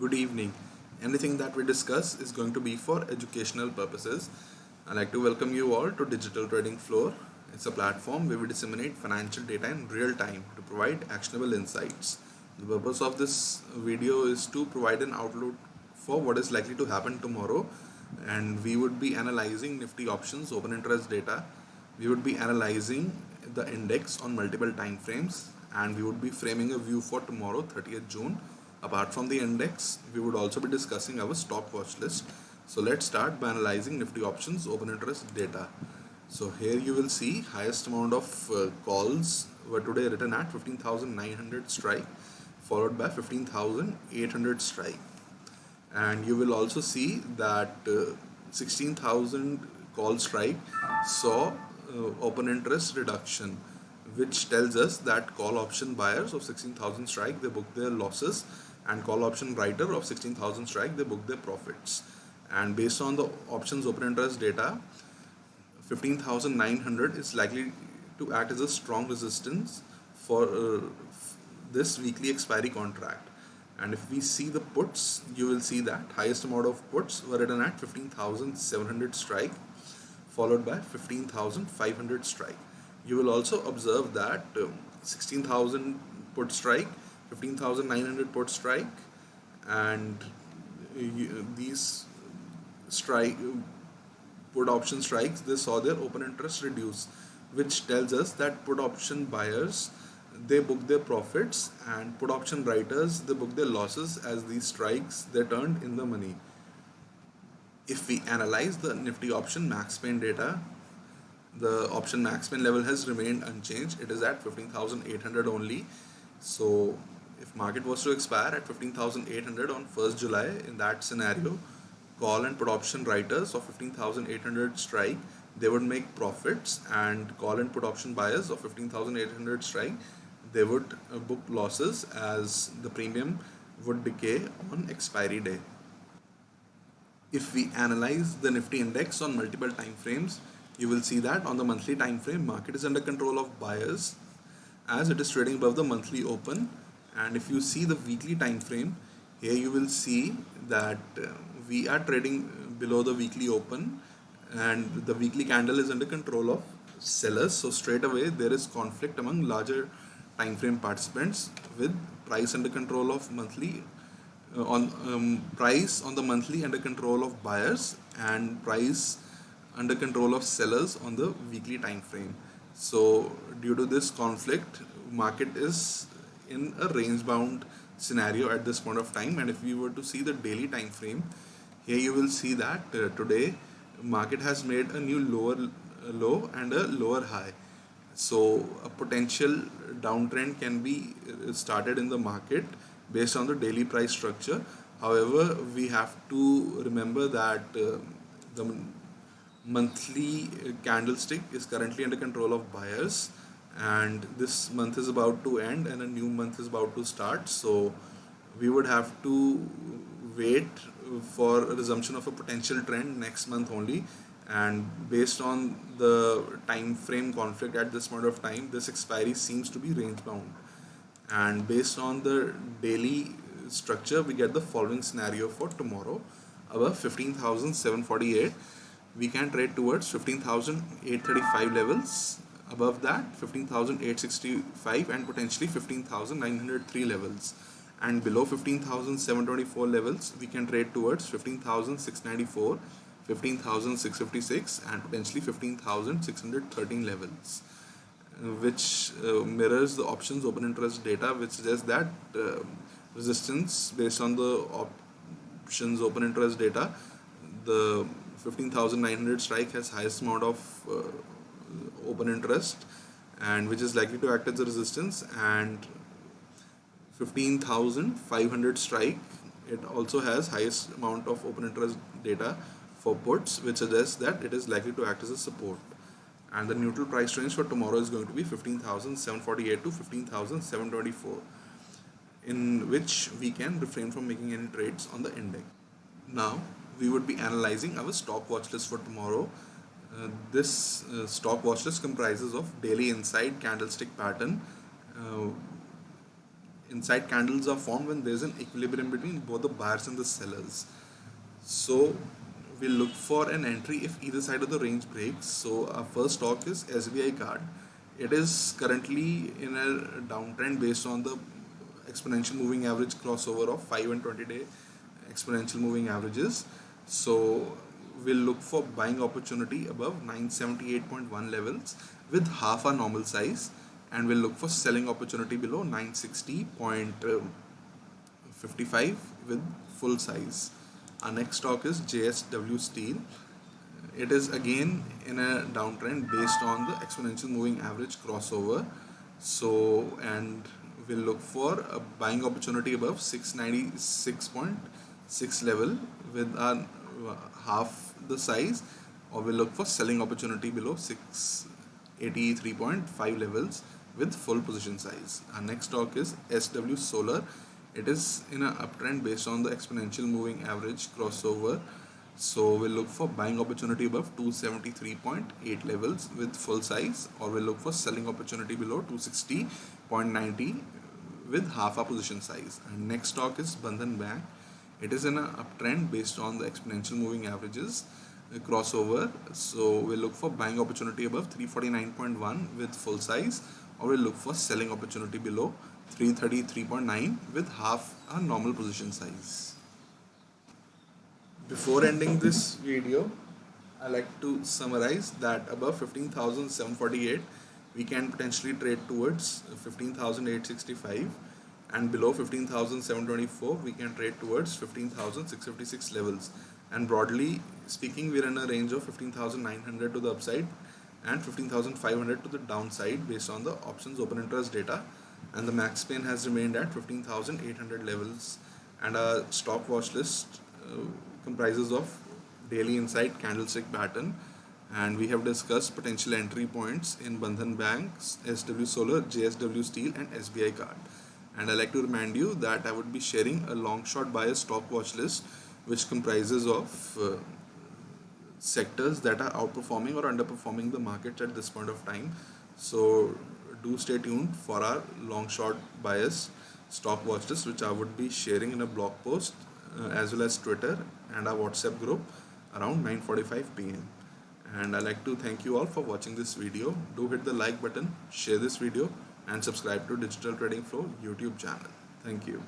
good evening. Anything that we discuss is going to be for educational purposes. I'd like to welcome you all to Digital Trading Floor. It's a platform where we disseminate financial data in real time to provide actionable insights. The purpose of this video is to provide an outlook for what is likely to happen tomorrow, and we would be analyzing Nifty options, open interest data. We would be analyzing the index on multiple time frames, and we would be framing a view for tomorrow, 30th June. Apart from the index, we would also be discussing our stock watch list. So let's start by analyzing Nifty options open interest data. So here you will see highest amount of calls were today written at 15,900 strike, followed by 15,800 strike. And you will also see that 16,000 call strike saw open interest reduction, which tells us that call option buyers of 16,000 strike, they book their losses, and call option writer of 16,000 strike, they book their profits. And based on the options open interest data, 15,900 is likely to act as a strong resistance for this weekly expiry contract. And if we see the puts, you will see that highest amount of puts were written at 15,700 strike, followed by 15,500 strike. You will also observe that 16,000 put strike, 15,900 put strike, and these strike put option strikes, they saw their open interest reduce, which tells us that put option buyers, they book their profits, and put option writers, they book their losses, as these strikes, they turned in the money. If we analyze the Nifty option max pain data, the option max pain level has remained unchanged. It is at 15,800 only. So if market was to expire at 15,800 on 1st July, in that scenario, call and put option writers of 15,800 strike, they would make profits, and call and put option buyers of 15,800 strike, they would book losses, as the premium would decay on expiry day. If we analyze the Nifty index on multiple time frames, you will see that on the monthly time frame, market is under control of buyers, as it is trading above the monthly open. And if you see the weekly time frame, here you will see that we are trading below the weekly open, and the weekly candle is under control of sellers. So straight away there is conflict among larger time frame participants, with price under control of monthly price on the monthly under control of buyers, and price under control of sellers on the weekly time frame. So due to this conflict, market is in a range bound scenario at this point of time. And if we were to see the daily time frame, here you will see that today market has made a new lower low and a lower high. So a potential downtrend can be started in the market based on the daily price structure. However, we have to remember that the monthly candlestick is currently under control of buyers, and this month is about to end and a new month is about to start. So we would have to wait for a resumption of a potential trend next month only. And based on the time frame conflict at this point of time, this expiry seems to be range bound. And based on the daily structure, we get the following scenario for tomorrow. Above 15,748, we can trade towards 15,835 levels. Above that, 15,865 and potentially 15,903 levels. And below 15,724 levels, we can trade towards 15,694, 15,656 and potentially 15,613 levels, which mirrors the options open interest data, which suggests that resistance based on the options open interest data, the 15,900 strike has highest amount of open interest, and which is likely to act as a resistance, and 15,500 strike, it also has highest amount of open interest data for puts, which suggests that it is likely to act as a support. And the neutral price range for tomorrow is going to be 15,748 to 15,724, in which we can refrain from making any trades on the index. Now we would be analyzing our stock watch list for tomorrow. This stock watch list comprises of daily inside candlestick pattern, inside candles are formed when there's an equilibrium between both the buyers and the sellers. So we'll look for an entry if either side of the range breaks. So our first stock is SBI card. It is currently in a downtrend based on the exponential moving average crossover of 5 and 20-day exponential moving averages. So we'll look for buying opportunity above 978.1 levels with half a normal size, and we'll look for selling opportunity below 960.55 with full size. Our next stock is JSW Steel. It is again in a downtrend based on the exponential moving average crossover. So, and we'll look for a buying opportunity above 696.6 level with our half the size, or we'll look for selling opportunity below 683.5 levels with full position size. Our next stock is SW Solar. It is in an uptrend based on the exponential moving average crossover. So we'll look for buying opportunity above 273.8 levels with full size, or we'll look for selling opportunity below 260.90 with half a position size. And next stock is Bandhan Bank. It is in an uptrend based on the exponential moving averages crossover. So we'll look for buying opportunity above 349.1 with full size, or we'll look for selling opportunity below 333.9 with half a normal position size. Before ending this video, I like to summarize that above 15,748 we can potentially trade towards 15,865, and below 15,724 we can trade towards 15,656 levels. And broadly speaking, we're in a range of 15,900 to the upside and 15,500 to the downside based on the options open interest data, and the max pain has remained at 15,800 levels. And our stock watch list comprises of daily insight candlestick pattern, and we have discussed potential entry points in Bandhan Bank, SW Solar, JSW Steel and SBI card. And I like to remind you that I would be sharing a long short bias stock watch list which comprises of sectors that are outperforming or underperforming the market at this point of time. So do stay tuned for our long short bias stock watch list, which I would be sharing in a blog post as well as Twitter and our WhatsApp group around 9:45 p.m. And I'd like to thank you all for watching this video. Do hit the like button, share this video and subscribe to Digital Trading Flow YouTube channel. Thank you.